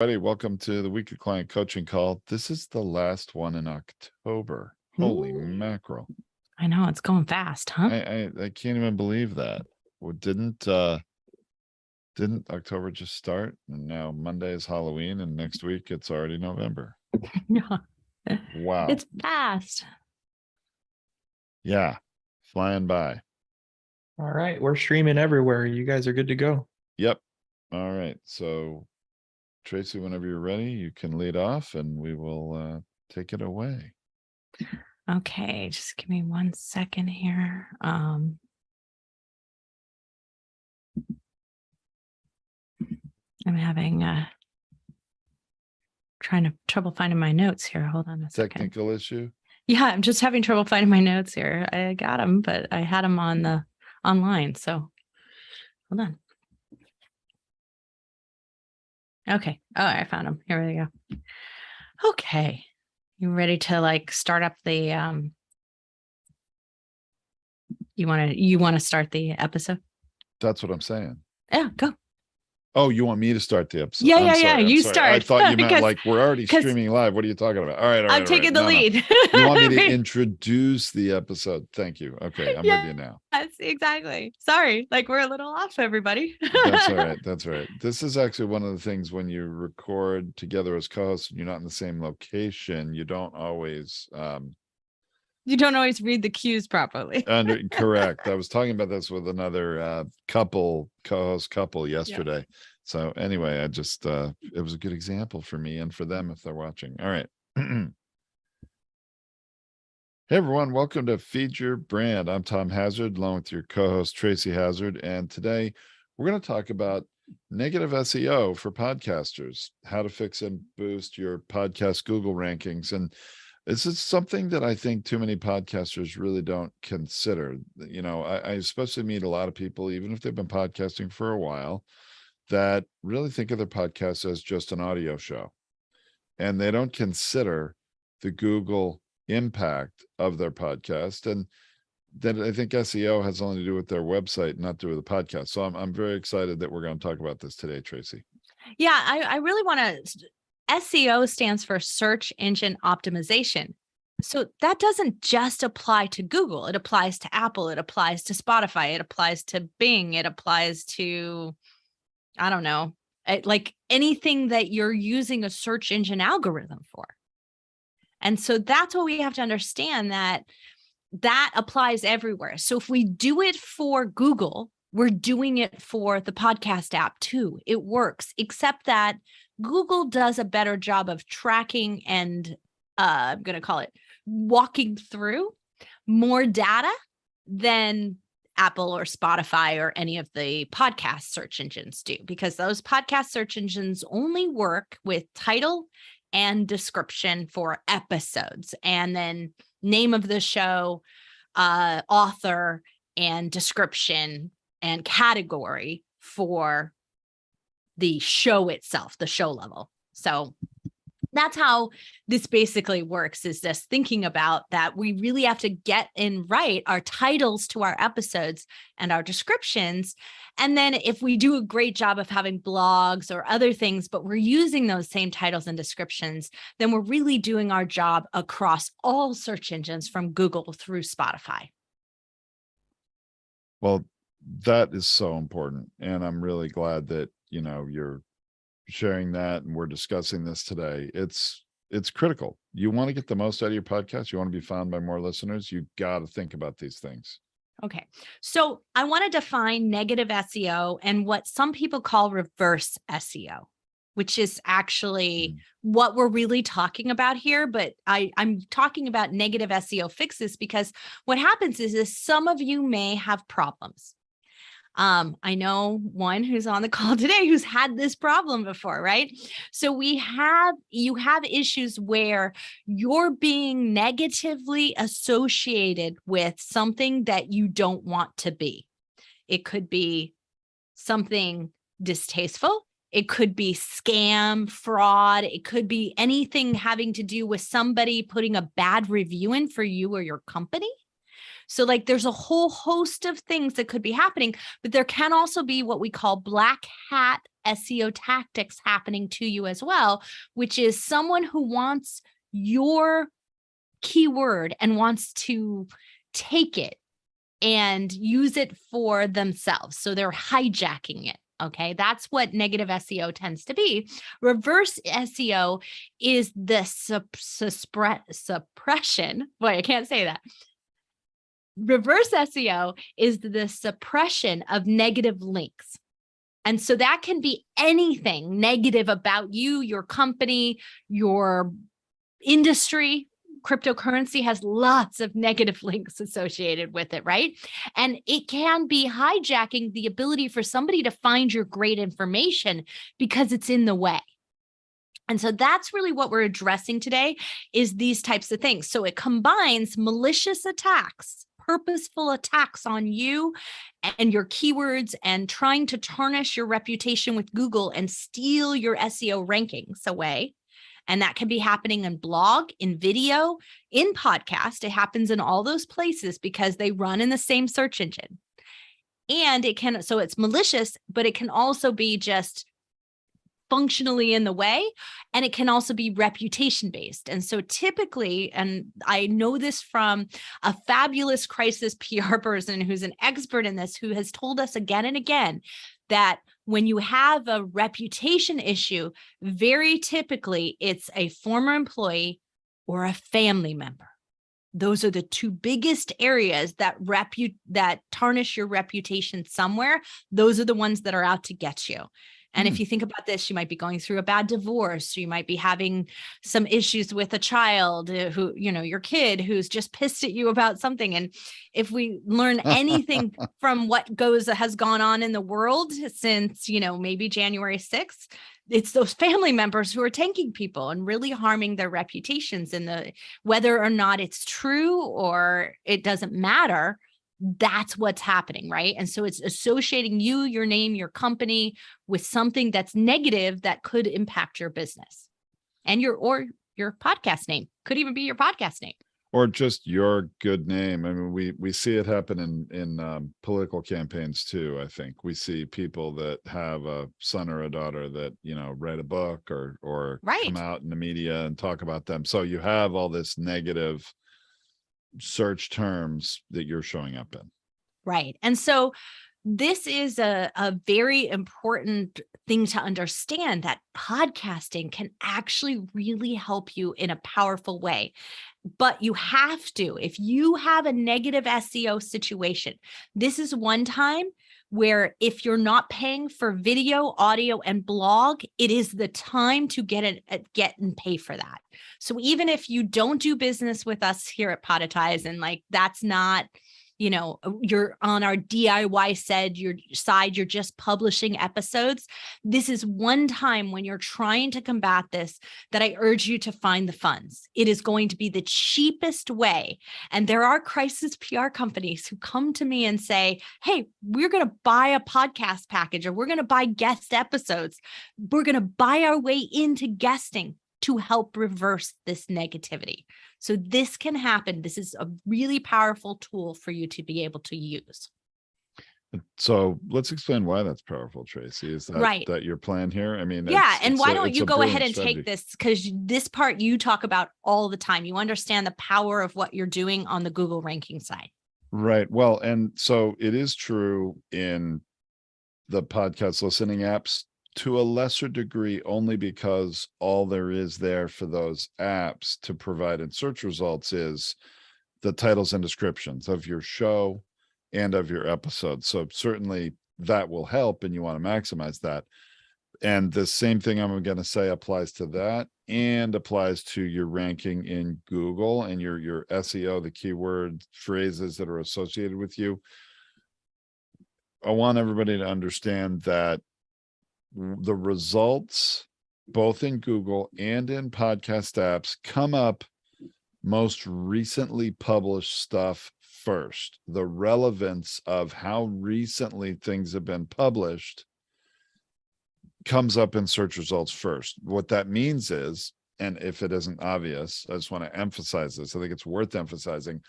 Everybody, welcome to the weekly client coaching call. This is the last one in October. Holy mackerel. I know, it's going fast, huh? I can't even believe that. Well, didn't October just start? And now Monday is Halloween, and next week it's already November. Yeah. Wow. It's fast. Yeah, flying by. All right, we're streaming everywhere. You guys are good to go. Yep. All right. So Tracy, whenever you're ready, you can lead off and we will take it away. Okay, just give me 1 second here. I'm having trouble finding my notes here. Hold on a second. Technical issue? Yeah, I'm just having trouble finding my notes here. I got them, but I had them on the online. So hold on. Okay. Oh, I found them. Here we go. Okay. You ready to start up the you want to start the episode? That's what I'm saying. Yeah, go. Oh, you want me to start the episode? Yeah. You sorry. start. I thought you meant like we're already streaming live. What are you talking about? All right. I'm taking the lead. No. You want me to introduce the episode? Thank you. Okay, I'm with you now. Yes, exactly. Sorry, we're a little off, everybody. That's all right. That's all right. This is actually one of the things when you record together as co-hosts and you're not in the same location, you don't always read the cues properly. Correct. I was talking about this with another co-host couple yesterday. Yeah. So anyway, I just it was a good example for me and for them if they're watching. All right. Hey everyone, welcome to Feed Your Brand. I'm Tom Hazzard, along with your co-host Tracy Hazzard, and today we're going to talk about negative SEO for podcasters, how to fix and boost your podcast Google rankings. And this is something that I think too many podcasters really don't consider. You know, I especially meet a lot of people, even if they've been podcasting for a while, that really think of their podcast as just an audio show. And they don't consider the Google impact of their podcast. And then I think SEO has only to do with their website, not to do with the podcast. So I'm very excited that we're going to talk about this today, Tracy. Yeah, I really want to. SEO stands for search engine optimization. So that doesn't just apply to Google. It applies to Apple. It applies to Spotify. It applies to Bing. It applies to, I don't know, like anything that you're using a search engine algorithm for. And so that's what we have to understand, that applies everywhere. So if we do it for Google, we're doing it for the podcast app too. It works, except that Google does a better job of tracking and I'm going to call it walking through more data than Apple or Spotify or any of the podcast search engines do, because those podcast search engines only work with title and description for episodes, and then name of the show, author, and description and category for the show itself, the show level. So that's how this basically works, is just thinking about that we really have to get in right our titles to our episodes and our descriptions. And then if we do a great job of having blogs or other things, but we're using those same titles and descriptions, then we're really doing our job across all search engines from Google through Spotify. Well, that is so important. And I'm really glad that, you know, you're sharing that and we're discussing this today. It's critical. You want to get the most out of your podcast. You want to be found by more listeners. You got to think about these things. Okay. So I want to define negative SEO and what some people call reverse SEO, which is actually what we're really talking about here. But I'm talking about negative SEO fixes because what happens is some of you may have problems. I know one who's on the call today who's had this problem before, right? So you have issues where you're being negatively associated with something that you don't want to be. It could be something distasteful. It could be scam, fraud. It could be anything having to do with somebody putting a bad review in for you or your company. So there's a whole host of things that could be happening, but there can also be what we call black hat SEO tactics happening to you as well, which is someone who wants your keyword and wants to take it and use it for themselves. So they're hijacking it. Okay, that's what negative SEO tends to be. Reverse SEO is the suppression. Boy, I can't say that. Reverse SEO is the suppression of negative links. And so that can be anything negative about you, your company, your industry. Cryptocurrency has lots of negative links associated with it, right? And it can be hijacking the ability for somebody to find your great information because it's in the way. And so that's really what we're addressing today, is these types of things. So it combines malicious attacks, purposeful attacks on you and your keywords, and trying to tarnish your reputation with Google and steal your SEO rankings away. And that can be happening in blog, in video, in podcast. It happens in all those places because they run in the same search engine. And it can, so it's malicious, but it can also be just functionally in the way. And it can also be reputation based. And so typically, and I know this from a fabulous crisis PR person who's an expert in this, who has told us again and again that when you have a reputation issue, very typically it's a former employee or a family member. Those are the two biggest areas that tarnish your reputation somewhere. Those are the ones that are out to get you. And if you think about this, you might be going through a bad divorce. You might be having some issues with a child who, your kid who's just pissed at you about something. And if we learn anything from what has gone on in the world since, maybe January 6th, it's those family members who are tanking people and really harming their reputations, and whether or not it's true or it doesn't matter. That's what's happening, right? And so it's associating you, your name, your company with something that's negative that could impact your business, and your podcast name could even be your podcast name. Or just your good name. I mean, we see it happen in political campaigns too. I think we see people that have a son or a daughter that, write a book or right. come out in the media and talk about them. So you have all this negative search terms that you're showing up in. Right. And so this is a very important thing to understand, that podcasting can actually really help you in a powerful way. But you have to, if you have a negative SEO situation, this is one time where if you're not paying for video, audio, and blog, it is the time to get and pay for that. So even if you don't do business with us here at Podetize, and that's not, you're on our DIY side, you're just publishing episodes. This is one time when you're trying to combat this that I urge you to find the funds. It is going to be the cheapest way. And there are crisis PR companies who come to me and say, hey, we're going to buy a podcast package, or we're going to buy guest episodes. We're going to buy our way into guesting to help reverse this negativity. So this can happen. This is a really powerful tool for you to be able to use. So let's explain why that's powerful, Tracy. Is that your plan here? I mean, and why don't you go ahead and take this, because this part you talk about all the time. You understand the power of what you're doing on the Google ranking side. Right. Well, and so it is true in the podcast listening apps to a lesser degree, only because all there is there for those apps to provide in search results is the titles and descriptions of your show and of your episodes. So certainly that will help, and you want to maximize that. And the same thing I'm going to say applies to that, and applies to your ranking in Google and your SEO, the keyword phrases that are associated with you. I want everybody to understand that the results, both in Google and in podcast apps, come up most recently published stuff first. The relevance of how recently things have been published comes up in search results first. What that means is, and if it isn't obvious, I just want to emphasize this. I think it's worth emphasizing.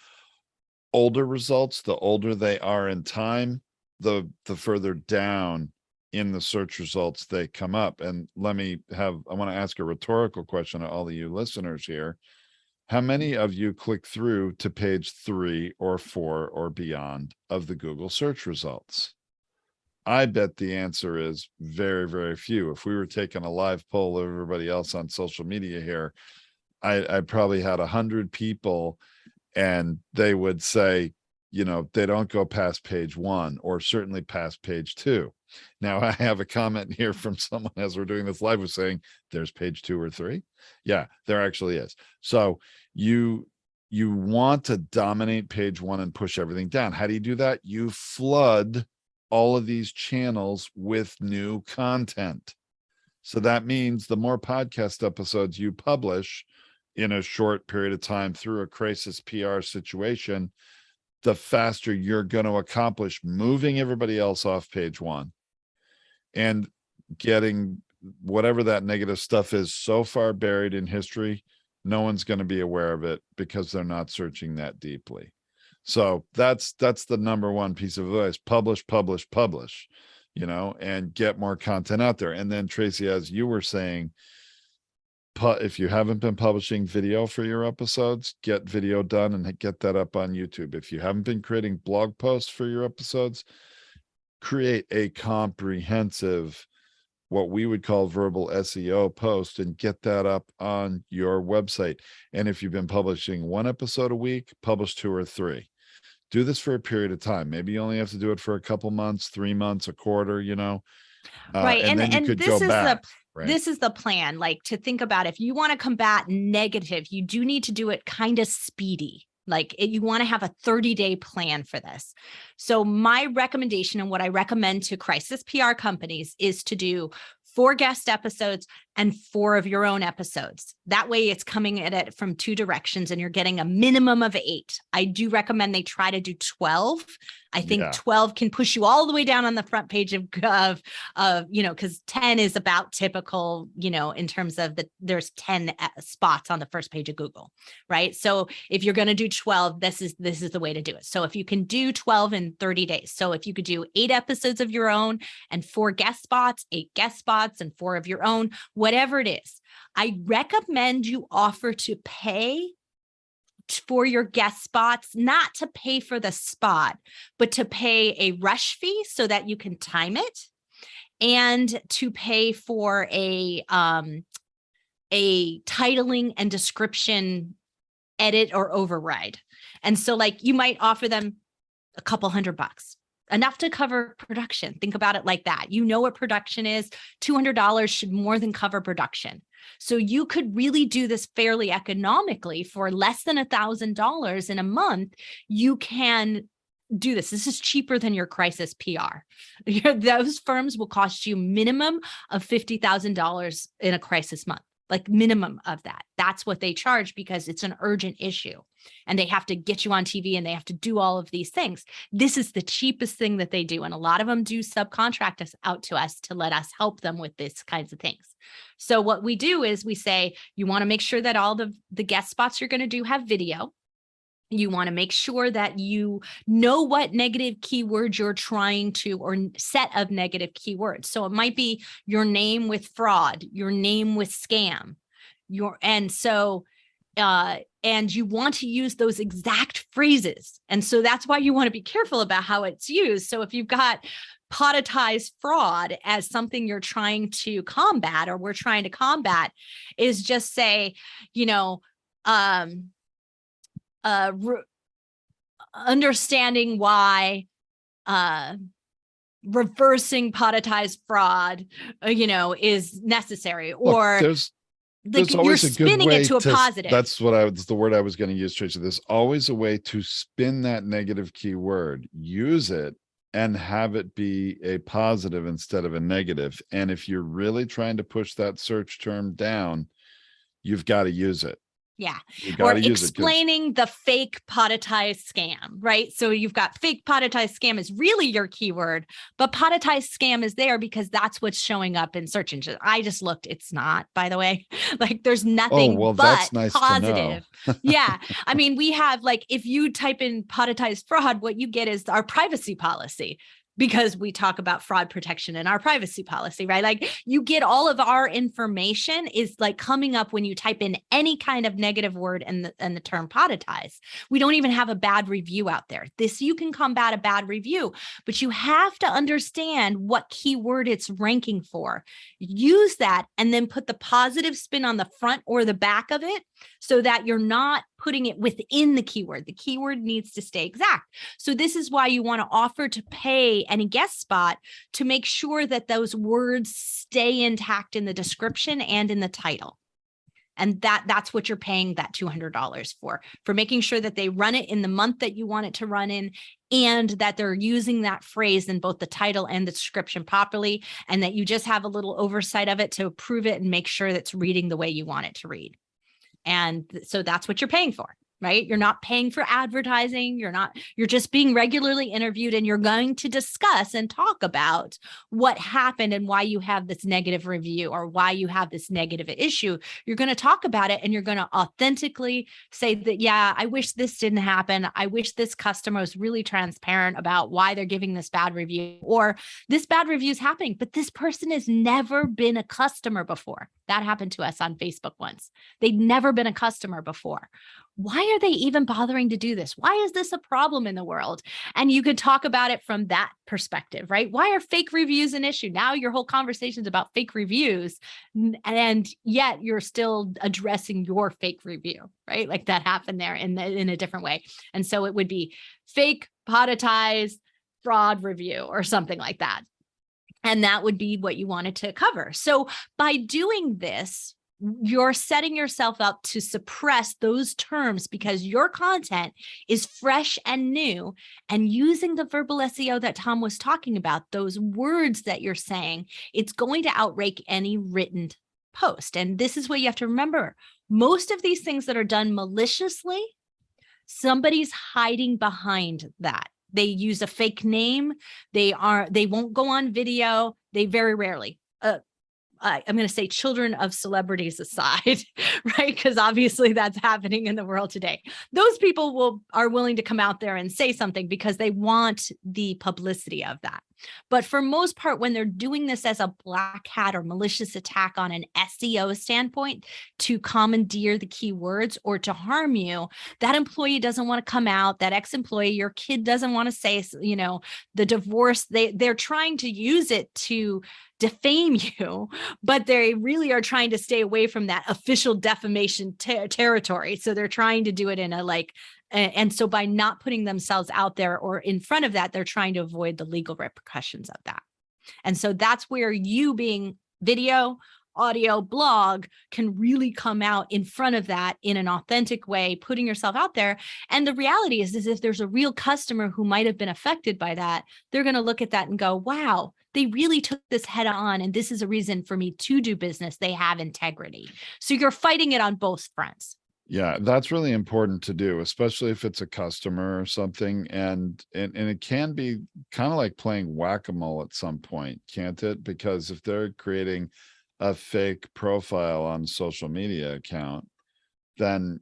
Older results, the older they are in time, the further down in the search results, they come up. And I want to ask a rhetorical question to all of you listeners here. How many of you click through to page 3 or 4 or beyond of the Google search results? I bet the answer is very, very few. If we were taking a live poll of everybody else on social media here, I probably had 100 people, and they would say, they don't go past page 1 or certainly past page 2. Now I have a comment here from someone as we're doing this live was saying there's page 2 or 3. Yeah, there actually is. So you want to dominate page 1 and push everything down. How do you do that? You flood all of these channels with new content. So that means the more podcast episodes you publish in a short period of time through a crisis PR situation, the faster you're going to accomplish moving everybody else off page 1 and getting whatever that negative stuff is so far buried in history, no one's going to be aware of it because they're not searching that deeply. So that's the number one piece of advice: publish, and get more content out there. And then Tracy, as you were saying, if you haven't been publishing video for your episodes, get video done and get that up on YouTube. If you haven't been creating blog posts for your episodes, create a comprehensive, what we would call verbal SEO post, and get that up on your website. And if you've been publishing 1 episode a week, publish 2 or 3. Do this for a period of time. Maybe you only have to do it for a couple months, 3 months, a quarter, right. And then you could go back. Right. This is the plan, like, to think about if you want to combat negative, you do need to do it kind of speedy. You want to have a 30-day plan for this. So my recommendation, and what I recommend to crisis PR companies, is to do 4 guest episodes and 4 of your own episodes. That way it's coming at it from 2 directions and you're getting a minimum of 8. I do recommend they try to do 12. I think 12 can push you all the way down on the front page of because 10 is about typical, in terms of there's 10 spots on the first page of Google, right? So if you're going to do 12, this is the way to do it. So if you can do 12 in 30 days, so if you could do 8 episodes of your own and 4 guest spots, 8 guest spots and 4 of your own, whatever it is, I recommend you offer to pay for your guest spots, not to pay for the spot, but to pay a rush fee so that you can time it, and to pay for a titling and description edit or override. And so you might offer them a couple $100, enough to cover production. Think about it like that. What production is. $200 should more than cover production. So you could really do this fairly economically for less than $1,000 in a month. You can do this. This is cheaper than your crisis PR. Those firms will cost you minimum of $50,000 in a crisis month. Minimum of that. That's what they charge because it's an urgent issue and they have to get you on TV and they have to do all of these things. This is the cheapest thing that they do. And a lot of them do subcontract us out to us to let us help them with these kinds of things. So what we do is we say, you want to make sure that all the guest spots you're going to do have video. You want to make sure that you know what negative keywords you're trying to, or set of negative keywords. So it might be your name with fraud, your name with scam, and you want to use those exact phrases. And so that's why you want to be careful about how it's used. So if you've got podetized fraud as something you're trying to combat, or we're trying to combat, is just say, understanding why reversing podetized fraud, is necessary, or there's you're always a good spinning way it to a positive. That's the word I was going to use, Tracy. There's always a way to spin that negative keyword, use it, and have it be a positive instead of a negative. And if you're really trying to push that search term down, you've got to use it. Yeah. Or explaining the fake podetized scam, right? So you've got fake podetized scam is really your keyword, but podetized scam is there because that's what's showing up in search engines. I just looked. It's not, by the way. There's nothing but that's nice positive. To know. Yeah. I mean, we have if you type in podetized fraud, what you get is our privacy policy. because we talk about fraud protection in our privacy policy, right? Like you get all of our information is like coming up when you type in any kind of negative word and the term podetize. We don't even have a bad review out there. This, you can combat a bad review, but you have to understand what keyword it's ranking for. Use that and then put the positive spin on the front or the back of it so that you're not putting it within the keyword. The keyword needs to stay exact. So this is why you want to offer to pay any guest spot to make sure that those words stay intact in the description and in the title. And that's what you're paying that $200 for making sure that they run it in the month that you want it to run in, and that they're using that phrase in both the title and the description properly, and that you just have a little oversight of it to approve it and make sure that it's reading the way you want it to read. And so that's what you're paying for, right? You're not paying for advertising. You're just being regularly interviewed, and you're going to discuss and talk about what happened and why you have this negative review or why you have this negative issue. You're going to talk about it, and you're going to authentically say that, yeah, I wish this didn't happen. I wish this customer was really transparent about why they're giving this bad review, or this bad review is happening, but this person has never been a customer before. That happened to us on Facebook once. They'd never been a customer before. Why are they even bothering to do this? Why is this a problem in the world? And you could talk about it from that perspective, right? Why are fake reviews an issue? Now your whole conversation is about fake reviews, and yet you're still addressing your fake review, right? Like that happened there in a different way. And so it would be fake, podetized, fraud review or something like that. And that would be what you wanted to cover. So by doing this, you're setting yourself up to suppress those terms because your content is fresh and new, and using the verbal SEO that Tom was talking about, those words that you're saying, it's going to outrank any written post. And this is what you have to remember. Most of these things that are done maliciously, somebody's hiding behind that. They use a fake name. They won't go on video. They very rarely, I'm going to say children of celebrities aside, right? Because obviously that's happening in the world today. Those people are willing to come out there and say something because they want the publicity of that. But for most part, when they're doing this as a black hat or malicious attack on an SEO standpoint to commandeer the keywords or to harm you, that employee doesn't want to come out, that ex-employee, your kid doesn't want to say, the divorce, they're trying to use it to defame you, but they really are trying to stay away from that official defamation territory. So they're trying to do it in a and so by not putting themselves out there or in front of that, they're trying to avoid the legal repercussions of that. And so that's where you being video, audio, blog can really come out in front of that in an authentic way, putting yourself out there. And the reality is if there's a real customer who might have been affected by that, they're going to look at that and go, wow, they really took this head on. And this is a reason for me to do business. They have integrity. So you're fighting it on both fronts. Yeah, that's really important to do, especially if it's a customer or something. And it can be kind of like playing whack-a-mole at some point, can't it? Because if they're creating a fake profile on a social media account, then,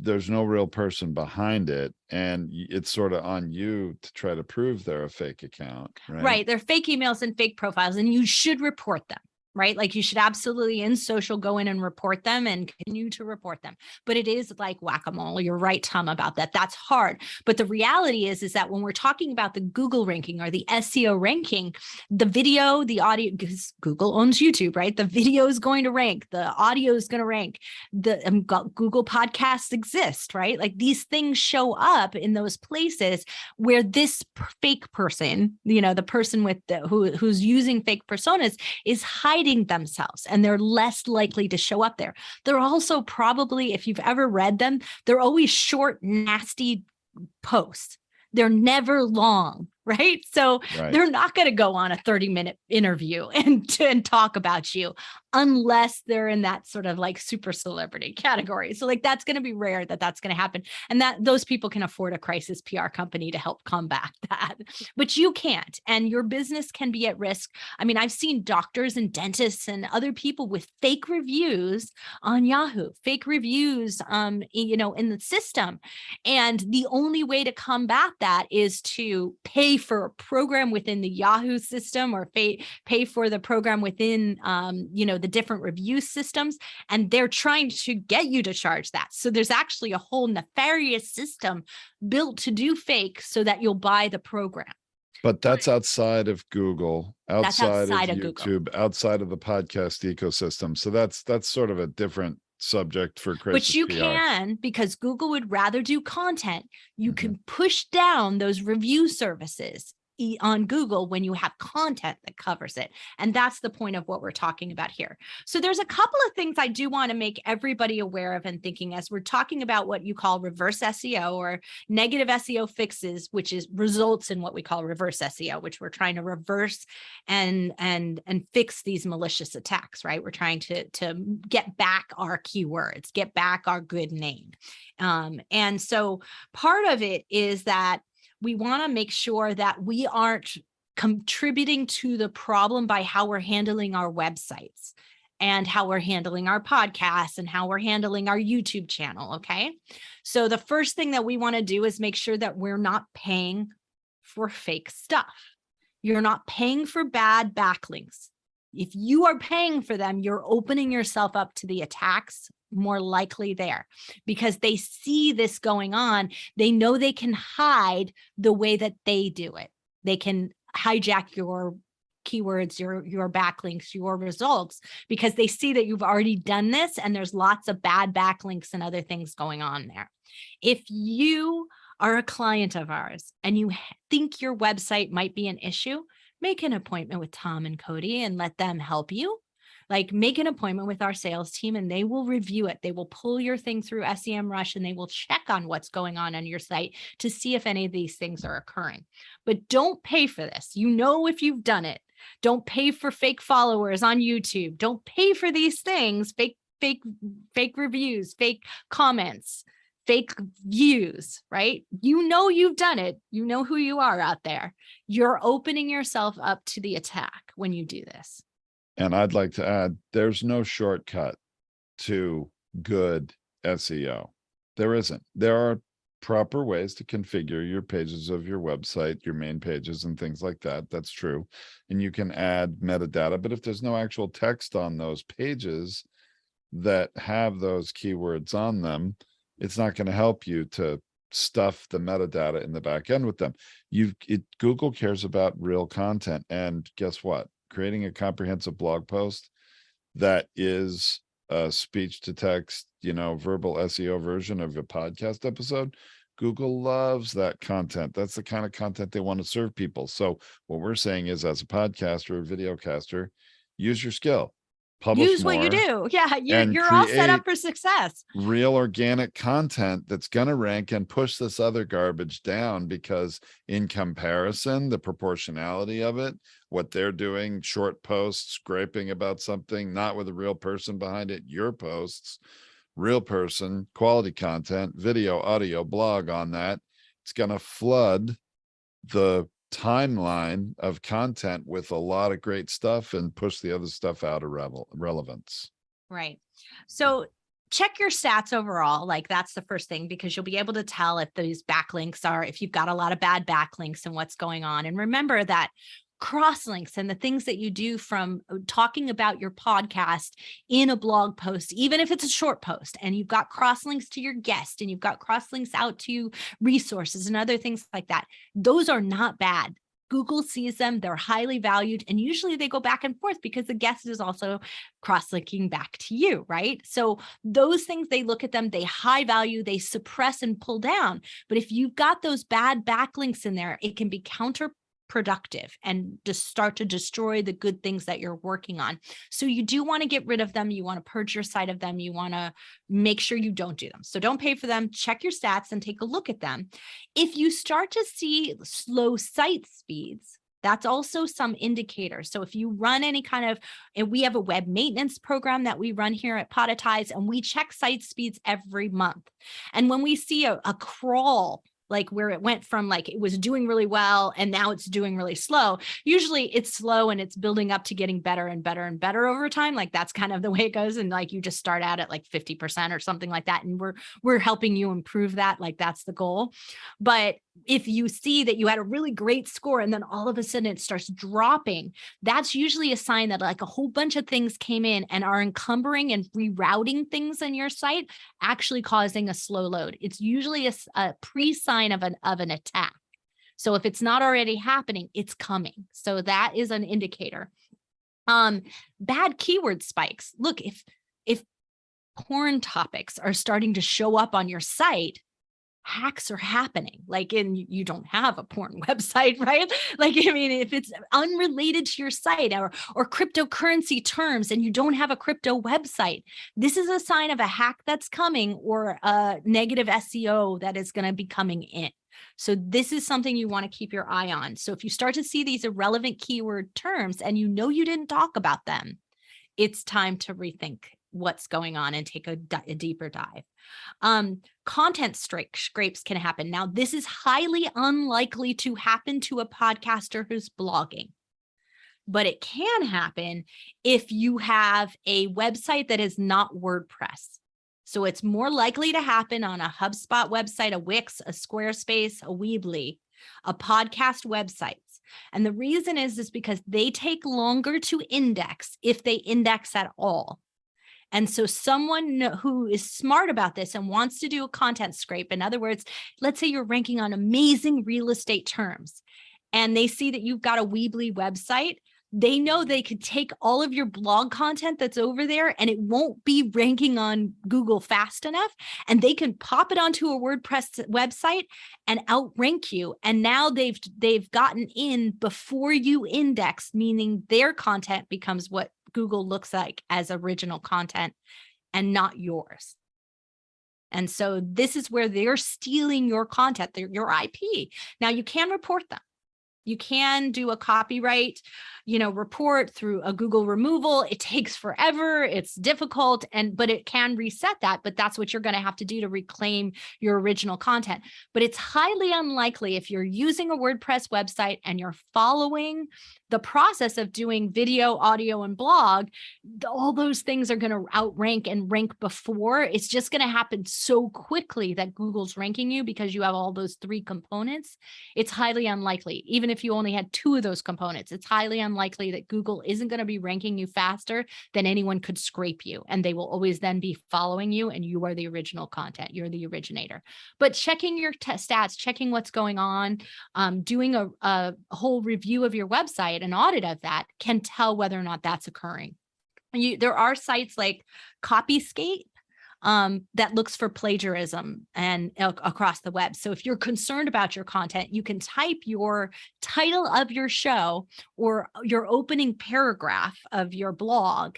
there's no real person behind it. And it's sort of on you to try to prove they're a fake account, right? Right. They're fake emails and fake profiles, and you should report them. Right? Like you should absolutely in social go in and report them and continue to report them. But it is like whack-a-mole. You're right, Tom, about that. That's hard. But the reality is that when we're talking about the Google ranking or the SEO ranking, the video, the audio, because Google owns YouTube, right? The video is going to rank. The audio is going to rank. The Google podcasts exist, right? Like these things show up in those places where this fake person, the person with who's using fake personas is hiding themselves, and they're less likely to show up there. They're also probably, if you've ever read them, they're always short, nasty posts. They're never long, right? So They're not going to go on a 30-minute interview and talk about you unless they're in that sort of like super celebrity category. So like that's going to be rare that's going to happen. And that those people can afford a crisis PR company to help combat that. But you can't, and your business can be at risk. I mean, I've seen doctors and dentists and other people with fake reviews on Yahoo, fake reviews in the system. And the only way to combat that is to pay for a program within the Yahoo system, or pay for the program within, the different review systems. And they're trying to get you to charge that. So there's actually a whole nefarious system built to do fake so that you'll buy the program. But that's outside of Google, That's outside of Google. YouTube, outside of the podcast ecosystem. So that's sort of a different subject for crisis But you PR. can, because Google would rather do content, you Mhm. can push down those review services on Google when you have content that covers it. And that's the point of what we're talking about here. So there's a couple of things I do want to make everybody aware of and thinking as we're talking about what you call reverse SEO or negative SEO fixes, which is results in what we call reverse SEO, which we're trying to reverse and fix these malicious attacks, right? We're trying to get back our keywords, get back our good name. And so part of it is that we want to make sure that we aren't contributing to the problem by how we're handling our websites and how we're handling our podcasts and how we're handling our YouTube channel. Okay. So the first thing that we want to do is make sure that we're not paying for fake stuff. You're not paying for bad backlinks. If you are paying for them, you're opening yourself up to the attacks more likely there, because they see this going on. They know they can hide the way that they do it. They can hijack your keywords, your backlinks, your results, because they see that you've already done this and there's lots of bad backlinks and other things going on there. If you are a client of ours and you think your website might be an issue, make an appointment with Tom and Cody and let them help you. Like, make an appointment with our sales team and they will review it. They will pull your thing through SEMrush and they will check on what's going on your site to see if any of these things are occurring. But don't pay for this. You know, if you've done it, don't pay for fake followers on YouTube. Don't pay for these things, fake reviews, fake comments, fake views, right? You know, you've done it. You know who you are out there. You're opening yourself up to the attack when you do this. And I'd like to add, there's no shortcut to good SEO. There isn't. There are proper ways to configure your pages of your website, your main pages and things like that. That's true. And you can add metadata, but if there's no actual text on those pages that have those keywords on them, it's not going to help you to stuff the metadata in the back end with them. Google cares about real content. And guess what? Creating a comprehensive blog post that is a speech to text, verbal SEO version of a podcast episode, Google loves that content. That's the kind of content they want to serve people. So what we're saying is, as a podcaster or videocaster, use your skill. Publish Use what you more, do. Yeah, you're all set up for success. Real organic content that's going to rank and push this other garbage down, because in comparison, the proportionality of it, what they're doing, short posts, scraping about something, not with a real person behind it, your posts, real person, quality content, video, audio, blog on that, it's going to flood the timeline of content with a lot of great stuff and push the other stuff out of relevance. Right. So check your stats overall. Like, that's the first thing, because you'll be able to tell if these backlinks are, if you've got a lot of bad backlinks and what's going on. And remember that crosslinks and the things that you do from talking about your podcast in a blog post, even if it's a short post, and you've got crosslinks to your guest and you've got crosslinks out to resources and other things like that, those are not bad. Google sees them, they're highly valued, and usually they go back and forth because the guest is also cross-linking back to you, right? So those things, they look at them, they high value, they suppress and pull down. But if you've got those bad backlinks in there, it can be counterproductive and just start to destroy the good things that you're working on. So you do want to get rid of them. You want to purge your site of them. You want to make sure you don't do them. So don't pay for them. Check your stats and take a look at them. If you start to see slow site speeds, that's also some indicators. So if you run any kind of, and we have a web maintenance program that we run here at Podetize, and we check site speeds every month. And when we see a crawl, like where it went from like it was doing really well and now it's doing really slow, usually it's slow and it's building up to getting better and better and better over time. Like, that's kind of the way it goes. And like, you just start out at like 50% or something like that. And we're helping you improve that. Like, that's the goal. But if you see that you had a really great score and then all of a sudden it starts dropping, that's usually a sign that like a whole bunch of things came in and are encumbering and rerouting things in your site, actually causing a slow load. It's usually a pre-sign of an attack. So if it's not already happening, it's coming. So that is an indicator. Bad keyword spikes. Look, if porn topics are starting to show up on your site, hacks are happening. Like, and you don't have a porn website, right? Like, I mean, if it's unrelated to your site or cryptocurrency terms and you don't have a crypto website, this is a sign of a hack that's coming or a negative SEO that is going to be coming in. So this is something you want to keep your eye on. So if you start to see these irrelevant keyword terms and you know you didn't talk about them, it's time to rethink what's going on and take a deeper dive. Content scrapes can happen. Now, this is highly unlikely to happen to a podcaster who's blogging, but it can happen if you have a website that is not WordPress. So it's more likely to happen on a HubSpot website, a Wix, a Squarespace, a Weebly, a podcast websites. And the reason is because they take longer to index if they index at all. And so someone who is smart about this and wants to do a content scrape, in other words, let's say you're ranking on amazing real estate terms and they see that you've got a Weebly website, they know they could take all of your blog content that's over there and it won't be ranking on Google fast enough. And they can pop it onto a WordPress website and outrank you. And now they've gotten in before you index, meaning their content becomes what Google looks like as original content and not yours. And so this is where they're stealing your content, your IP. Now you can report them. You can do a copyright, report through a Google removal. It takes forever. It's difficult, but it can reset that. But that's what you're going to have to do to reclaim your original content. But it's highly unlikely if you're using a WordPress website and you're following the process of doing video, audio, and blog, all those things are going to outrank and rank before. It's just going to happen so quickly that Google's ranking you because you have all those three components. It's highly unlikely. Even if you only had two of those components, it's highly unlikely that Google isn't going to be ranking you faster than anyone could scrape you. And they will always then be following you and you are the original content. You're the originator. But checking your stats, checking what's going on, doing a whole review of your website, an audit of that can tell whether or not that's occurring. There are sites like Copyscape that looks for plagiarism and across the web. So if you're concerned about your content, you can type your title of your show or your opening paragraph of your blog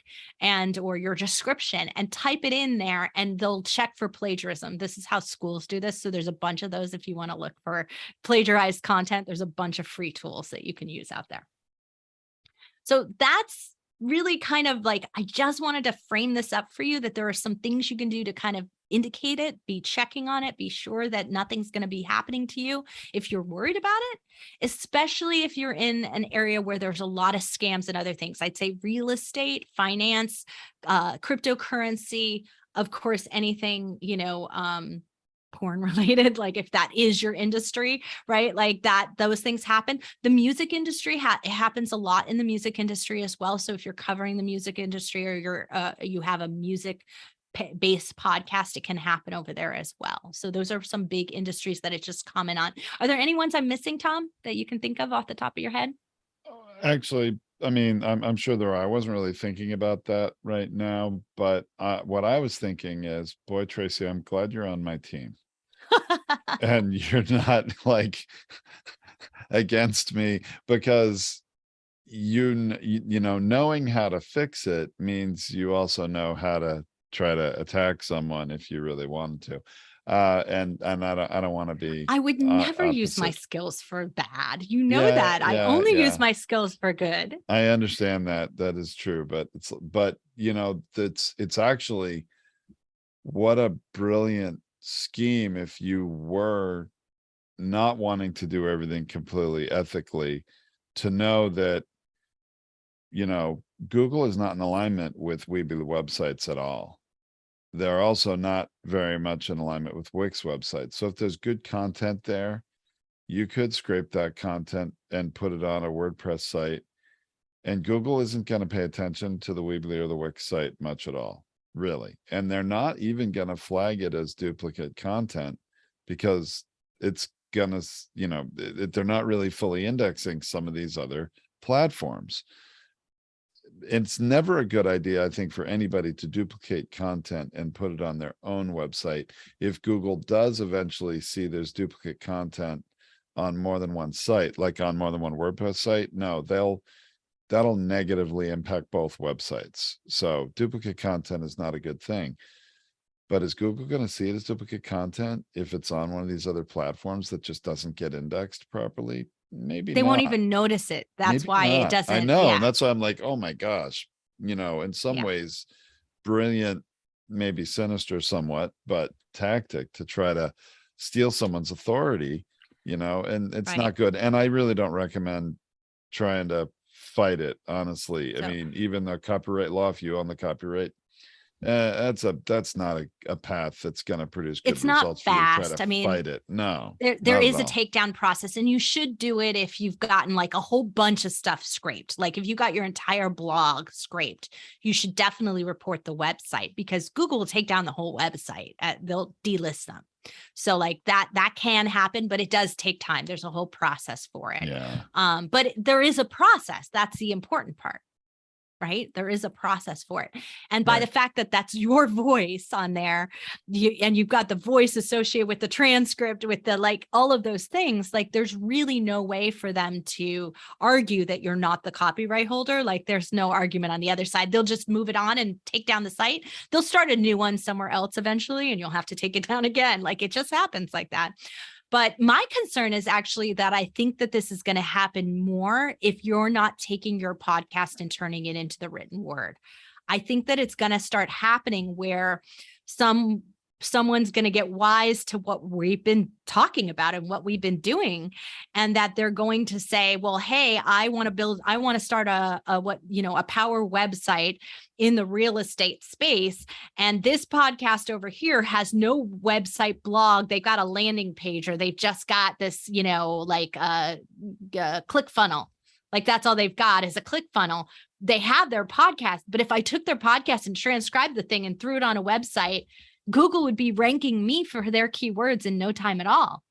or your description and type it in there and they'll check for plagiarism. This is how schools do this. So there's a bunch of those. If you want to look for plagiarized content, there's a bunch of free tools that you can use out there. So that's really kind of like, I just wanted to frame this up for you, that there are some things you can do to kind of indicate it, be checking on it, be sure that nothing's going to be happening to you if you're worried about it, especially if you're in an area where there's a lot of scams and other things. I'd say real estate, finance, cryptocurrency, of course, anything, porn related, like if that is your industry, right? Like that, those things happen. The music industry, it happens a lot in the music industry as well. So if you're covering the music industry or you have a music based podcast, it can happen over there as well. So those are some big industries that it's just comment on. Are there any ones I'm missing, Tom, that you can think of off the top of your head? Actually, I mean, I'm sure there are. I wasn't really thinking about that right now, but what I was thinking is, boy, Tracy, I'm glad you're on my team. And you're not like against me, because knowing how to fix it means you also know how to try to attack someone if you really wanted to. And I don't want to be. I would never use my skills for bad. That. I only use my skills for good. I understand that. That is true, but it's actually, what a brilliant scheme if you were not wanting to do everything completely ethically, to know that Google is not in alignment with Weebly websites at all. They're also not very much in alignment with Wix websites. So if there's good content there, you could scrape that content and put it on a WordPress site, and Google isn't going to pay attention to the Weebly or the Wix site much at all, really. And they're not even going to flag it as duplicate content because it's going to, they're not really fully indexing some of these other platforms. It's never a good idea, I think, for anybody to duplicate content and put it on their own website. If Google does eventually see there's duplicate content on more than one site, like on more than one WordPress site, no, that'll negatively impact both websites. So duplicate content is not a good thing. But is Google going to see it as duplicate content if it's on one of these other platforms that just doesn't get indexed properly? Maybe They not. won't even notice it. That's Maybe why it not. doesn't. I know. Yeah. And that's why I'm like, oh my gosh, in some Yeah. ways, brilliant, maybe sinister somewhat, but tactic to try to steal someone's authority, and it's Right. not good. And I really don't recommend trying to fight it, honestly. So- I mean, even the copyright law, if you own the copyright, that's not a path that's going to produce good It's not results for you to try fast. to I mean, fight it. No, there not is at a all. takedown process, and you should do it if you've gotten like a whole bunch of stuff scraped. Like if you got your entire blog scraped, you should definitely report the website, because Google will take down the whole website. They'll delist them. So like that can happen, but it does take time. There's a whole process for it. Yeah. But there is a process. That's the important part. Right? There is a process for it. And by Right. the fact that that's your voice on there, and you've got the voice associated with the transcript, with the, like, all of those things, like there's really no way for them to argue that you're not the copyright holder. Like there's no argument on the other side. They'll just move it on and take down the site. They'll start a new one somewhere else eventually, and you'll have to take it down again. Like it just happens like that. But my concern is actually that I think that this is going to happen more if you're not taking your podcast and turning it into the written word. I think that it's going to start happening where someone's going to get wise to what we've been talking about and what we've been doing, and that they're going to say, well, hey, I want to start a power website in the real estate space. And this podcast over here has no website blog. They've got a landing page, or they've just got this, click funnel. Like that's all they've got is a click funnel. They have their podcast, but if I took their podcast and transcribed the thing and threw it on a website, Google would be ranking me for their keywords in no time at all.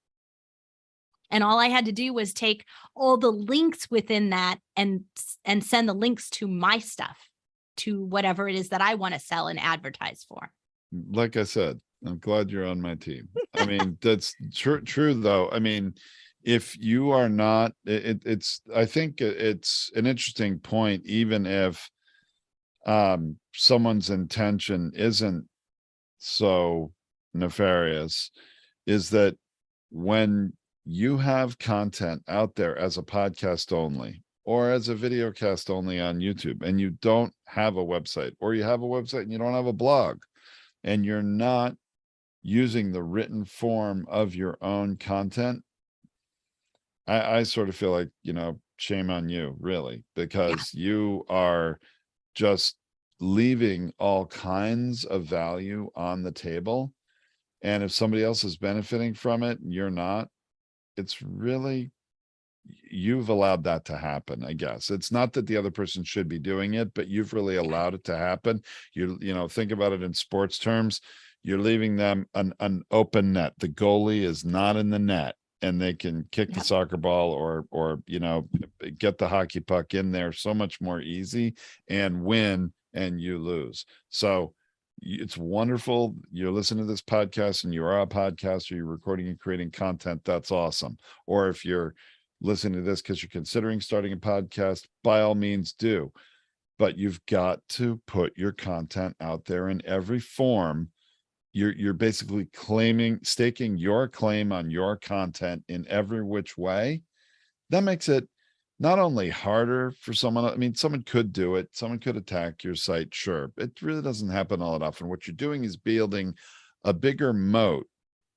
And all I had to do was take all the links within that and send the links to my stuff, to whatever it is that I want to sell and advertise for. Like I said, I'm glad you're on my team. I mean, that's true though. I mean, if you are not, I think it's an interesting point, even if someone's intention isn't so nefarious, is that when you have content out there as a podcast only or as a video cast only on YouTube, and you don't have a website, or you have a website and you don't have a blog, and you're not using the written form of your own content, I sort of feel like, shame on you, really, because you are just leaving all kinds of value on the table. And if somebody else is benefiting from it and you're not, it's really, you've allowed that to happen. I guess it's not that the other person should be doing it, but you've really allowed it to happen. Think about it in sports terms. You're leaving them an open net. The goalie is not in the net, and they can kick the soccer ball or get the hockey puck in there so much more easy and win, and you lose. So it's wonderful. You're listening to this podcast and you are a podcaster, you're recording and creating content. That's awesome. Or if you're listening to this because you're considering starting a podcast, by all means do. But you've got to put your content out there in every form. You're basically staking your claim on your content in every which way. That makes it not only harder for someone. I mean, someone could do it. Someone could attack your site. Sure. It really doesn't happen all that often. What you're doing is building a bigger moat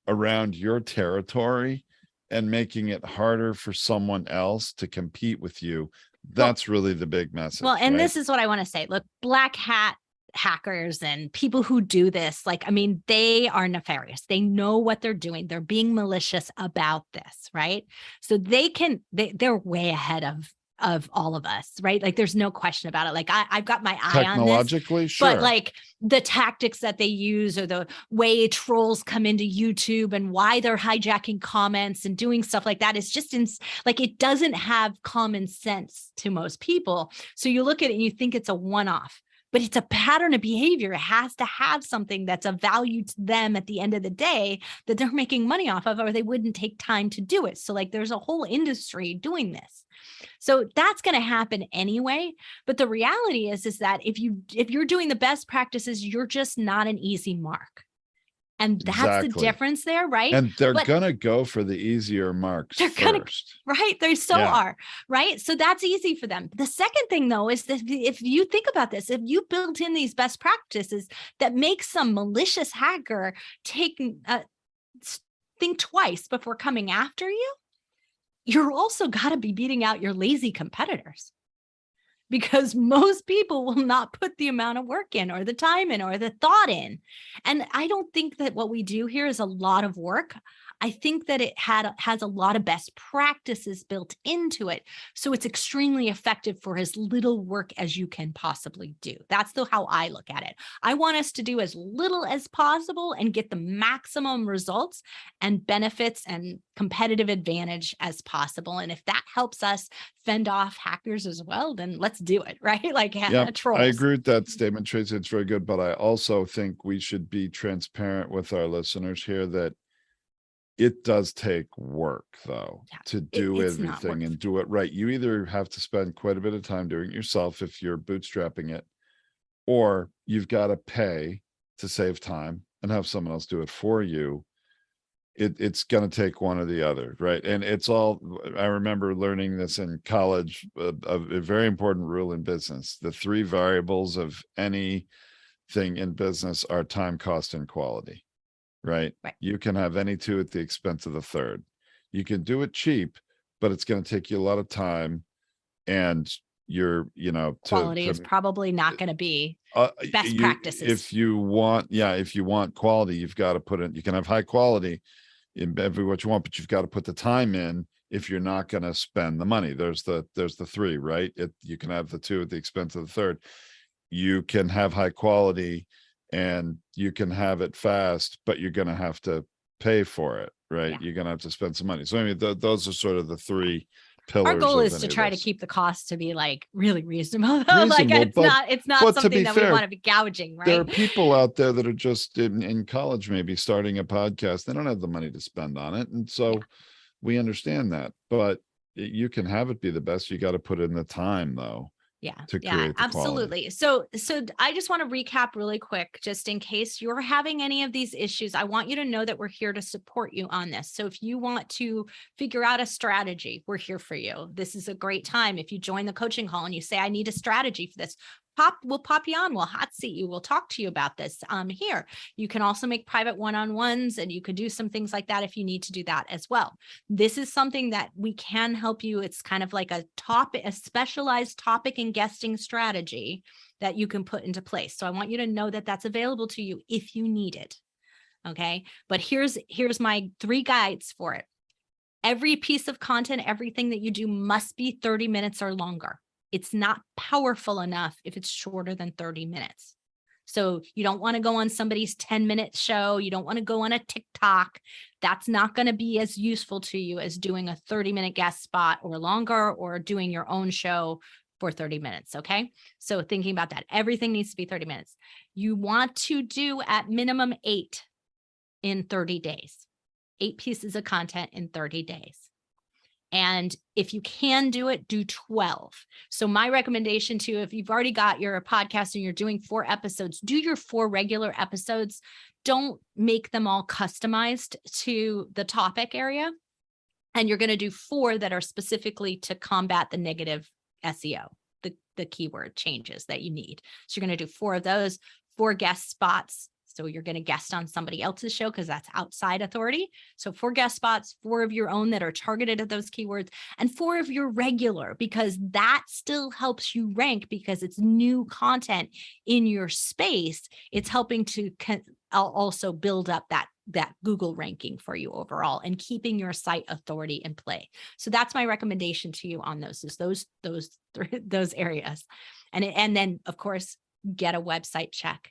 around your territory and making it harder for someone else to compete with you. That's really the big message. Well, and right? this is what I want to say. Look, black hat hackers and people who do this, like, I mean, they are nefarious. They know what they're doing. They're being malicious about this, right? So they're way ahead of all of us, right? Like, there's no question about it. Like, I've got my eye on this, Technologically, but sure. like the tactics that they use, or the way trolls come into YouTube and why they're hijacking comments and doing stuff like that is just like, it doesn't have common sense to most people. So you look at it and you think it's a one-off, but it's a pattern of behavior. It has to have something that's of value to them at the end of the day that they're making money off of, or they wouldn't take time to do it. So like, there's a whole industry doing this. So that's going to happen anyway. But the reality is that if you're doing the best practices, you're just not an easy mark. And that's the Exactly. difference there, right? And they're But going to go for the easier marks first. right? They so Yeah. are, right? So that's easy for them. The second thing, though, is that if you think about this, if you built in these best practices that make some malicious hacker think twice before coming after you, you're also got to be beating out your lazy competitors, because most people will not put the amount of work in, or the time in, or the thought in. And I don't think that what we do here is a lot of work. I think that it has a lot of best practices built into it. So it's extremely effective for as little work as you can possibly do. That's how I look at it. I want us to do as little as possible and get the maximum results and benefits and competitive advantage as possible. And if that helps us fend off hackers as well, then let's do it, right? Like, Yeah, trolls. I agree with that statement, Tracy. It's very good, but I also think we should be transparent with our listeners here that it does take work, though, to do it's not everything work. and do it right. You either have to spend quite a bit of time doing it yourself if you're bootstrapping it, or you've got to pay to save time and have someone else do it for you. It's going to take one or the other, right? And it's all, I remember learning this in college, a very important rule in business. The three variables of anything in business are time, cost, and quality. Right? You can have any two at the expense of the third. You can do it cheap, but it's going to take you a lot of time, and quality is probably not going to be best practices. If you want quality, you've got to put in. You can have high quality in every what you want, but you've got to put the time in. If you're not going to spend the money, there's the three, right? You can have the two at the expense of the third. You can have high quality and you can have it fast, but you're going to have to pay for it, right? Yeah. You're going to have to spend some money. So I mean, those are sort of the three pillars. Our goal is to try to keep the cost to be like really reasonable. Like, it's not something that we want to be gouging, right? There are people out there that are just in college, maybe starting a podcast. They don't have the money to spend on it. And so we understand that, but you can have it be the best. You got to put in the time, though. To create absolutely. So I just want to recap really quick, just in case you're having any of these issues. I want you to know that we're here to support you on this. So if you want to figure out a strategy, we're here for you. This is a great time. If you join the coaching call and you say, I need a strategy for this, we'll pop you on, we'll hot seat you, we'll talk to you about this here. You can also make private one-on-ones, and you could do some things like that if you need to do that as well. This is something that we can help you. It's kind of like a specialized topic and guesting strategy that you can put into place. So I want you to know that that's available to you if you need it. Okay. But here's my 3 guides for it. Every piece of content, everything that you do must be 30 minutes or longer. It's not powerful enough if it's shorter than 30 minutes. So you don't want to go on somebody's 10-minute show. You don't want to go on a TikTok. That's not going to be as useful to you as doing a 30-minute guest spot or longer, or doing your own show for 30 minutes. Okay. So thinking about that, everything needs to be 30 minutes. You want to do at minimum 8 in 30 days, 8 pieces of content in 30 days. And if you can do it, do 12. So my recommendation to you, if you've already got your podcast and you're doing 4 episodes, do your 4 regular episodes. Don't make them all customized to the topic area. And you're going to do 4 that are specifically to combat the negative SEO, the keyword changes that you need. So you're going to do 4 of those, 4 guest spots, So you're going to guest on somebody else's show because that's outside authority. So 4 guest spots, 4 of your own that are targeted at those keywords, and 4 of your regular, because that still helps you rank because it's new content in your space. It's helping to also build up that Google ranking for you overall and keeping your site authority in play. So that's my recommendation to you on those, is those areas. And then of course, get a website check,